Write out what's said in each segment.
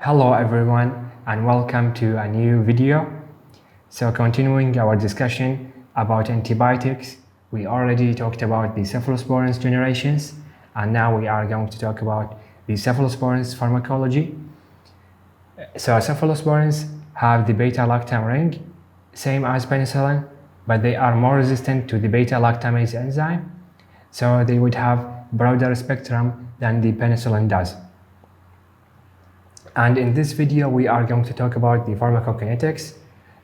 Hello everyone and welcome to a new video. So continuing our discussion about antibiotics, we already talked about the cephalosporins generations and now we are going to talk about the cephalosporins pharmacology. So cephalosporins have the beta-lactam ring, same as penicillin, but they are more resistant to the beta-lactamase enzyme. So they would have broader spectrum than the penicillin does. And in this video, we are going to talk about the pharmacokinetics,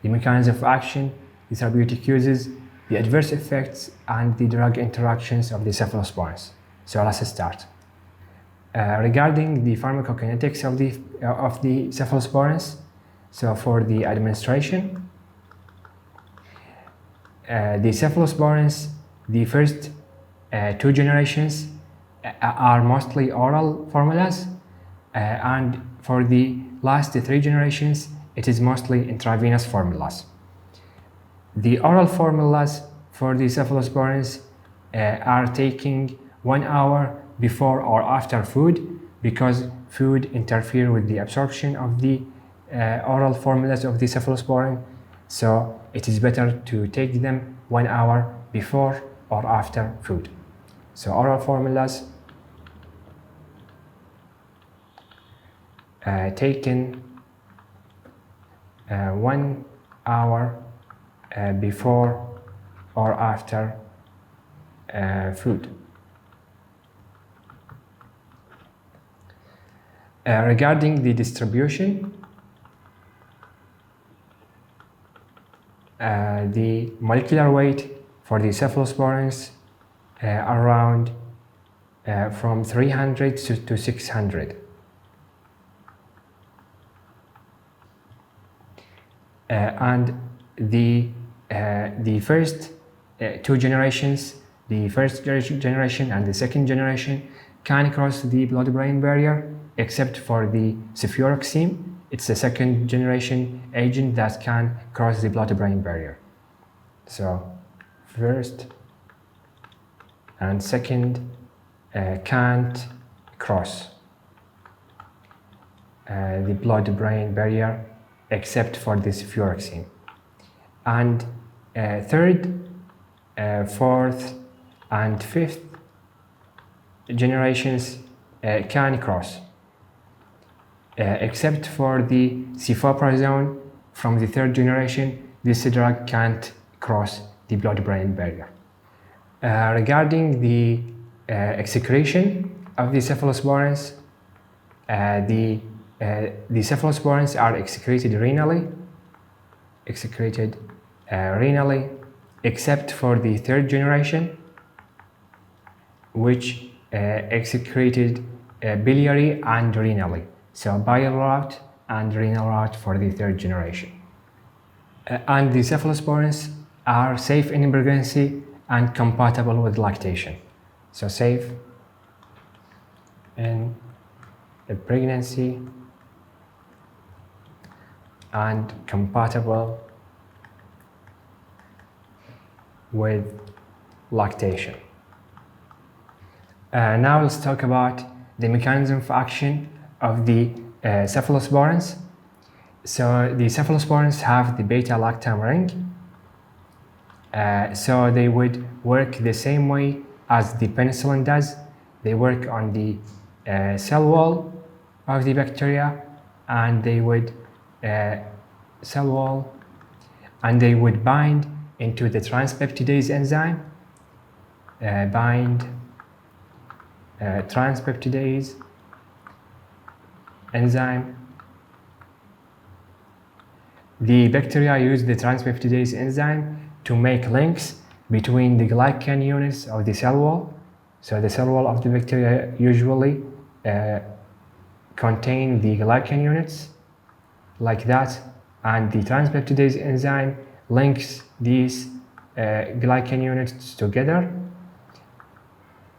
the mechanism of action, the therapeutic uses, the adverse effects, and the drug interactions of the cephalosporins. So let's start. Regarding the pharmacokinetics of the cephalosporins, so for the administration, the cephalosporins, the first two generations are mostly oral formulas, and for the last three generations, it is mostly intravenous formulas. The oral formulas for the cephalosporins are taking 1 hour before or after food, because food interferes with the absorption of the oral formulas of the cephalosporin. So it is better to take them 1 hour before or after food. So oral formulas taken 1 hour before or after food. Regarding the distribution, the molecular weight for the cephalosporins around from 300 to 600. And the first two generations, the first generation and the second generation, can cross the blood-brain barrier, except for the cefuroxime. It's the second generation agent that can cross the blood-brain barrier. So first and second can't cross the blood-brain barrier except for the cefuroxime. And third, fourth, and fifth generations can cross, except for the cefoperazone from the third generation. This drug can't cross the blood-brain barrier. Regarding the excretion of the cephalosporins, the cephalosporins are excreted renally, except for the third generation, which excreted biliary and renally. So bile route and renal route for the third generation. And the cephalosporins are safe in pregnancy and compatible with lactation. So safe in pregnancy and compatible with lactation. Now let's talk about the mechanism of action of the cephalosporins. So the cephalosporins have the beta-lactam ring. So they would work the same way as the penicillin does. They work on the cell wall of the bacteria, and they would bind into the transpeptidase enzyme, transpeptidase enzyme. The bacteria use the transpeptidase enzyme to make links between the glycan units of the cell wall. So the cell wall of the bacteria usually contain the glycan units like that, and the transpeptidase enzyme links these glycan units together,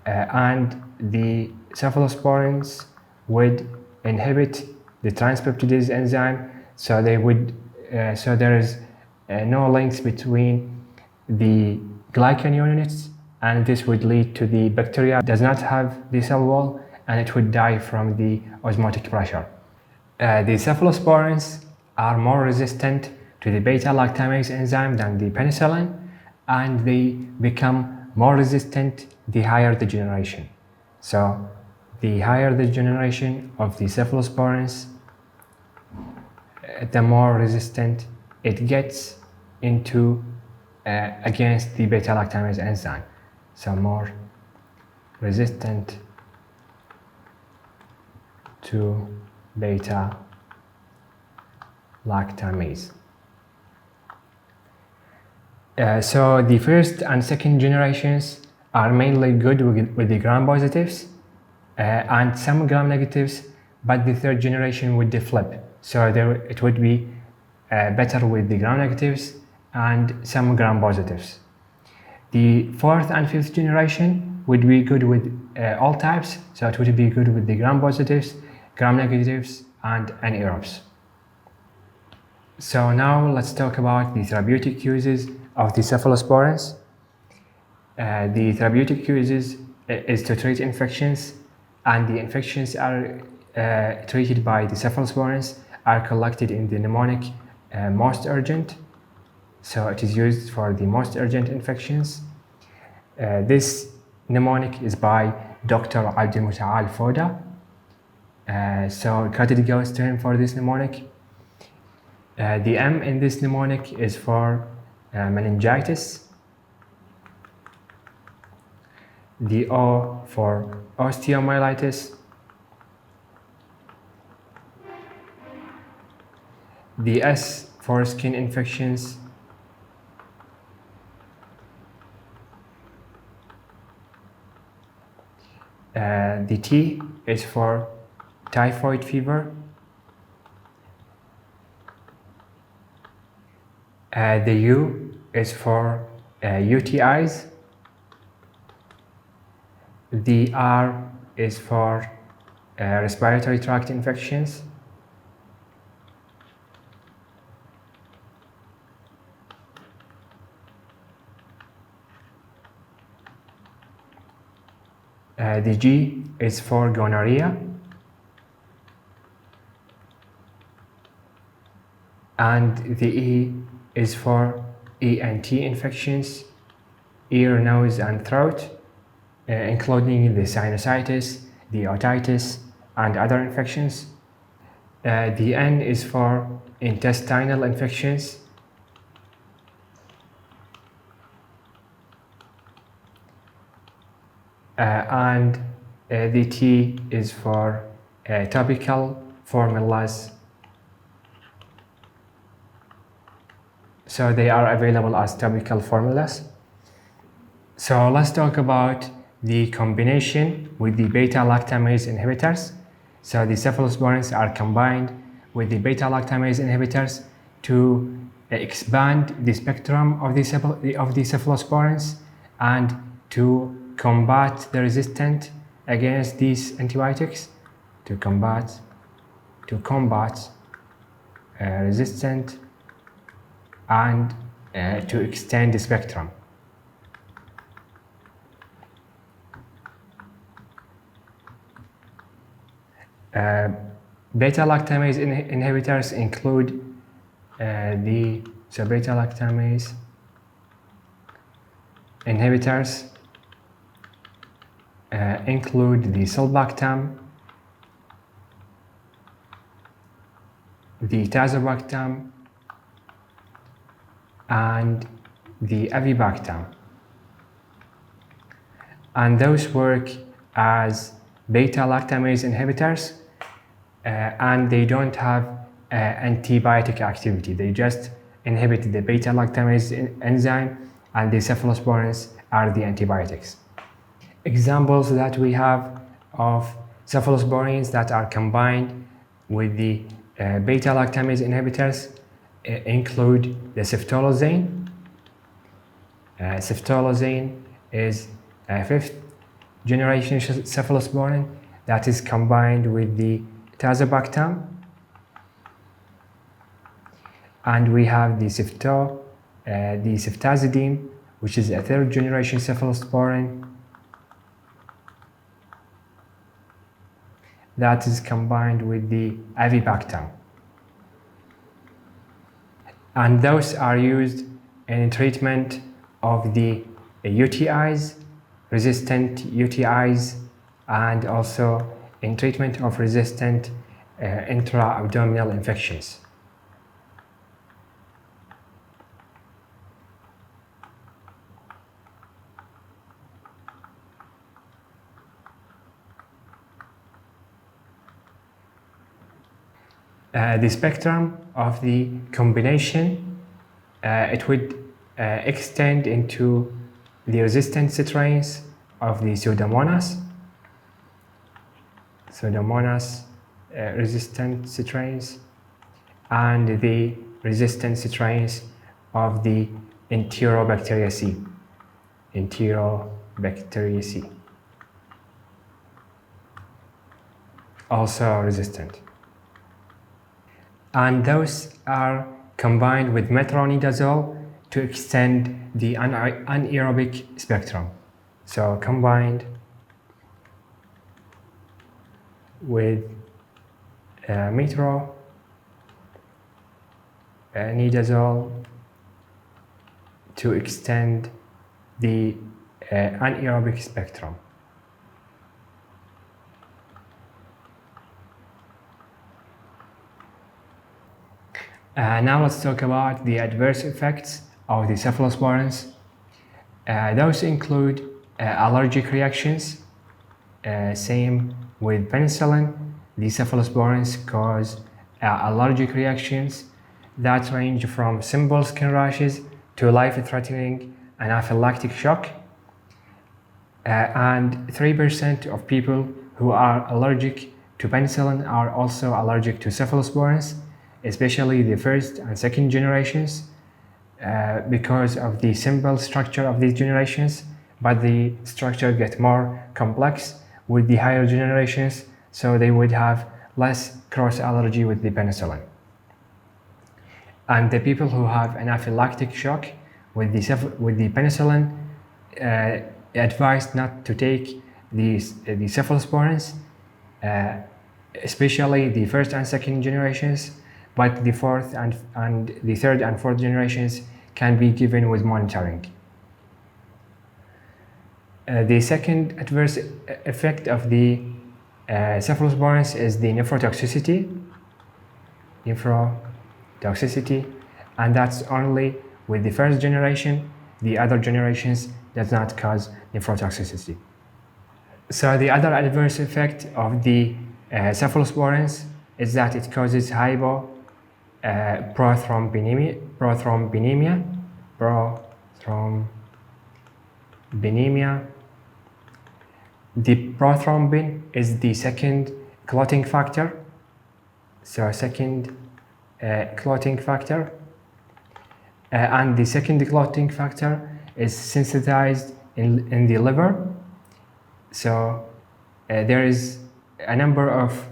and the cephalosporins would inhibit the transpeptidase enzyme, so there is no links between the glycan units, and this would lead to the bacteria does not have the cell wall and it would die from the osmotic pressure. The cephalosporins are more resistant to the beta-lactamase enzyme than the penicillin, and they become more resistant the higher the generation. So the higher the generation of the cephalosporins, the more resistant it gets into against the beta-lactamase enzyme. So more resistant to beta-lactamase. So the first and second generations are mainly good with the gram-positives and some gram-negatives, but the third generation would flip. So it would be better with the gram-negatives and some gram-positives. The fourth and fifth generation would be good with all types, so it would be good with the gram-positives, gram-negatives, and anaerobes. So now let's talk about the therapeutic uses of the cephalosporins. The therapeutic uses is to treat infections, and the infections are treated by the cephalosporins are collected in the mnemonic most urgent. So it is used for the most urgent infections. This mnemonic is by Dr. Abdulmuta'al Foda. So credit goes to him for this mnemonic. The M in this mnemonic is for meningitis. The O for osteomyelitis. The S for skin infections. The T is for typhoid fever. The U is for UTIs. The R is for respiratory tract infections. The G is for gonorrhea. And the E is for ENT infections, ear, nose, and throat, including the sinusitis, the otitis, and other infections. The N is for intestinal infections. And the T is for topical formulas. So they are available as topical formulas. So let's talk about the combination with the beta-lactamase inhibitors. So the cephalosporins are combined with the beta-lactamase inhibitors to expand the spectrum of the cephalosporins and to combat the resistance against these antibiotics, to combat resistant and to extend the spectrum. Beta-lactamase inhibitors include beta-lactamase inhibitors include the sulbactam, the tazobactam, and the avibactam. And those work as beta-lactamase inhibitors and they don't have antibiotic activity. They just inhibit the beta-lactamase enzyme, and the cephalosporins are the antibiotics. Examples that we have of cephalosporins that are combined with the beta-lactamase inhibitors include the ceftolozane. Ceftolozane is a fifth generation cephalosporin that is combined with the tazobactam. And we have the ceftazidime, which is a third generation cephalosporin. that is combined with the avibactam. And those are used in treatment of the UTIs, resistant UTIs, and also in treatment of resistant intra-abdominal infections. The spectrum of the combination, it would extend into the resistant strains of the Pseudomonas resistant strains, and the resistant strains of the Enterobacteriaceae. Also resistant. And those are combined with metronidazole to extend the anaerobic spectrum. So combined with metronidazole to extend the anaerobic spectrum. Now let's talk about the adverse effects of the cephalosporins. Those include allergic reactions. Same with penicillin. The cephalosporins cause allergic reactions that range from simple skin rashes to life-threatening anaphylactic shock. And 3% of people who are allergic to penicillin are also allergic to cephalosporins, especially the first and second generations, because of the simple structure of these generations, but the structure gets more complex with the higher generations, so they would have less cross allergy with the penicillin. And the people who have anaphylactic shock with the penicillin, advised not to take the cephalosporins, especially the first and second generations, but the fourth and the third and fourth generations can be given with monitoring. The second adverse effect of the cephalosporins is the nephrotoxicity, and that's only with the first generation. The other generations does not cause nephrotoxicity. So the other adverse effect of the cephalosporins is that it causes prothrombemia. The prothrombin is the second clotting factor. So second clotting factor. And the second clotting factor is synthesized in the liver. So there is a number of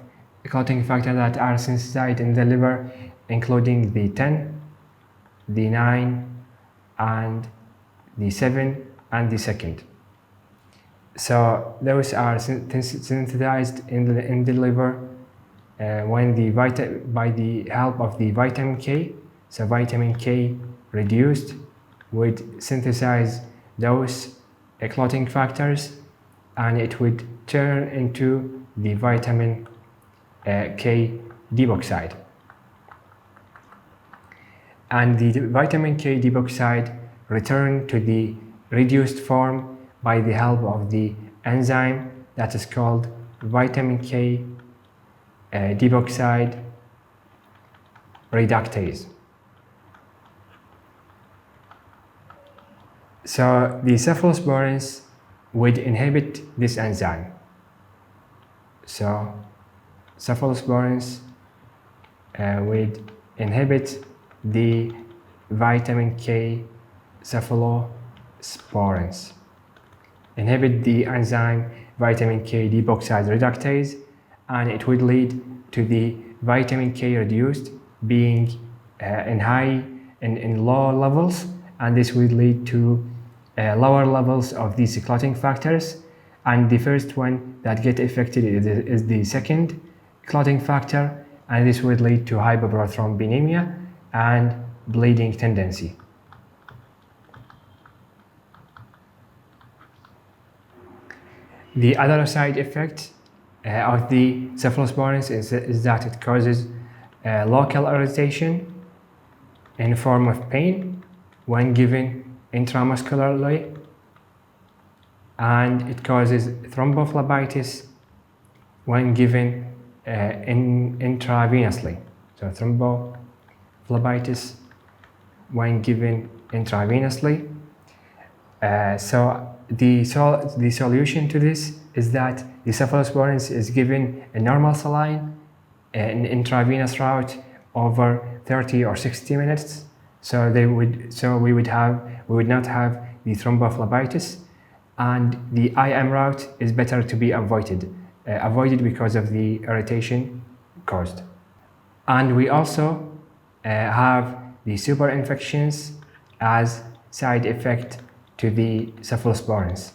clotting factors that are synthesized in the liver, including the 10, the 9, and the 7, and the second. So those are synthesized in the liver when by the help of the vitamin K. So vitamin K reduced would synthesize those clotting factors, and it would turn into the vitamin K diboxide. And the vitamin K diboxide return to the reduced form by the help of the enzyme that is called vitamin K diboxide reductase. So the cephalosporins would inhibit this enzyme. So cephalosporins would inhibit the vitamin K cephalosporins, inhibit the enzyme vitamin K diboxide reductase, and it would lead to the vitamin K reduced being in low levels, and this would lead to lower levels of these clotting factors, and the first one that get affected is the second clotting factor, and this would lead to hyperthrombinemia and bleeding tendency. The other side effect of the cephalosporins is that it causes local irritation in form of pain when given intramuscularly, and it causes thrombophlebitis when given intravenously. So thrombophlebitis when given intravenously. So the solution to this is that the cephalosporins is given a normal saline in intravenous route over 30 or 60 minutes. So we would not have the thrombophlebitis, and the IM route is better to be avoided because of the irritation caused. And we also have the super infections as side effect to the cephalosporins.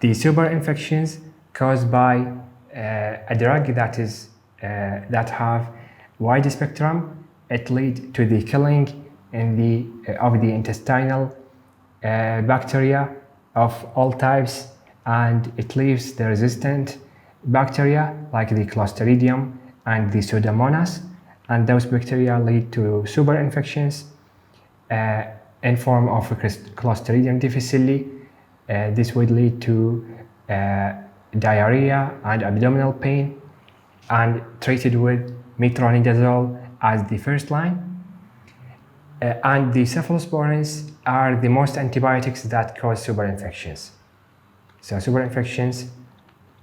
The super infections caused by a drug that have wide spectrum. It lead to the killing of the intestinal bacteria of all types, and it leaves the resistant bacteria like the Clostridium and the Pseudomonas, and those bacteria lead to super infections in form of Clostridium difficile. This would lead to diarrhea and abdominal pain, and treated with metronidazole as the first line. And the cephalosporins are the most antibiotics that cause super infections. So super infections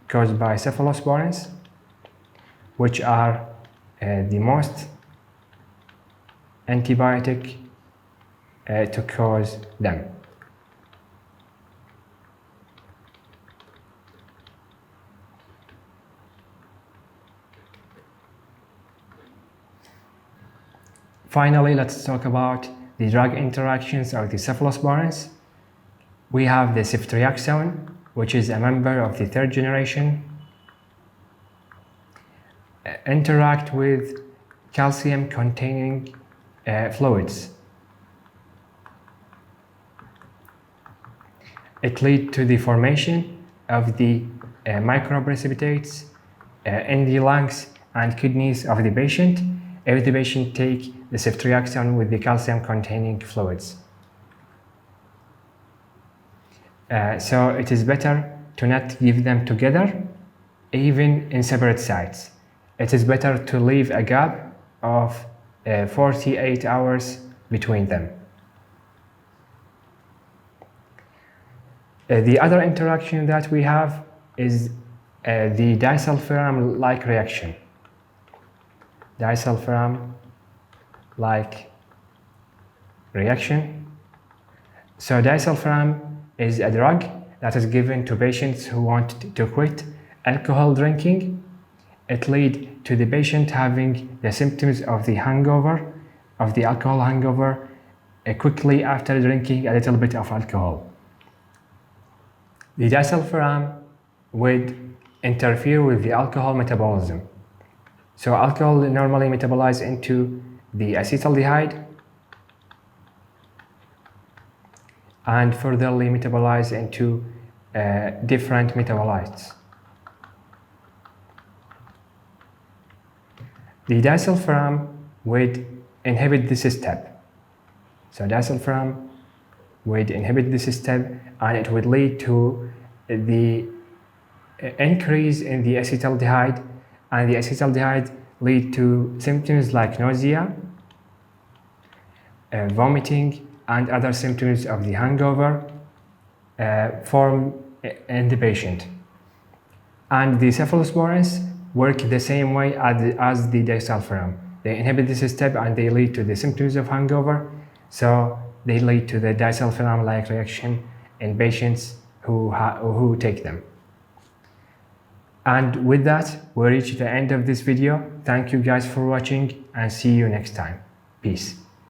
caused by cephalosporins, which are the most antibiotic to cause them. Finally, let's talk about the drug interactions of the cephalosporins. We have the ceftriaxone, which is a member of the third generation, interact with calcium-containing fluids. It leads to the formation of the microprecipitates in the lungs and kidneys of the patient if the patient take the ceftriaxone with the calcium-containing fluids. So it is better to not give them together, even in separate sites. It is better to leave a gap of 48 hours between them. The other interaction that we have is the disulfiram-like reaction. Disulfiram-like reaction. So disulfiram is a drug that is given to patients who want to quit alcohol drinking. It leads to the patient having the symptoms of the hangover, of the alcohol hangover, quickly after drinking a little bit of alcohol. The disulfiram would interfere with the alcohol metabolism. So alcohol normally metabolizes into the acetaldehyde and furtherly metabolize into different metabolites. The disulfiram would inhibit this step. So disulfiram would inhibit this step, and it would lead to the increase in the acetaldehyde, and the acetaldehyde lead to symptoms like nausea, vomiting, and other symptoms of the hangover form in the patient. And the cephalosporins work the same way as the disulfiram. They inhibit this step and they lead to the symptoms of hangover, so they lead to the disulfiram-like reaction in patients who take them. And with that, we reach the end of this video. Thank you guys for watching, and see you next time. Peace.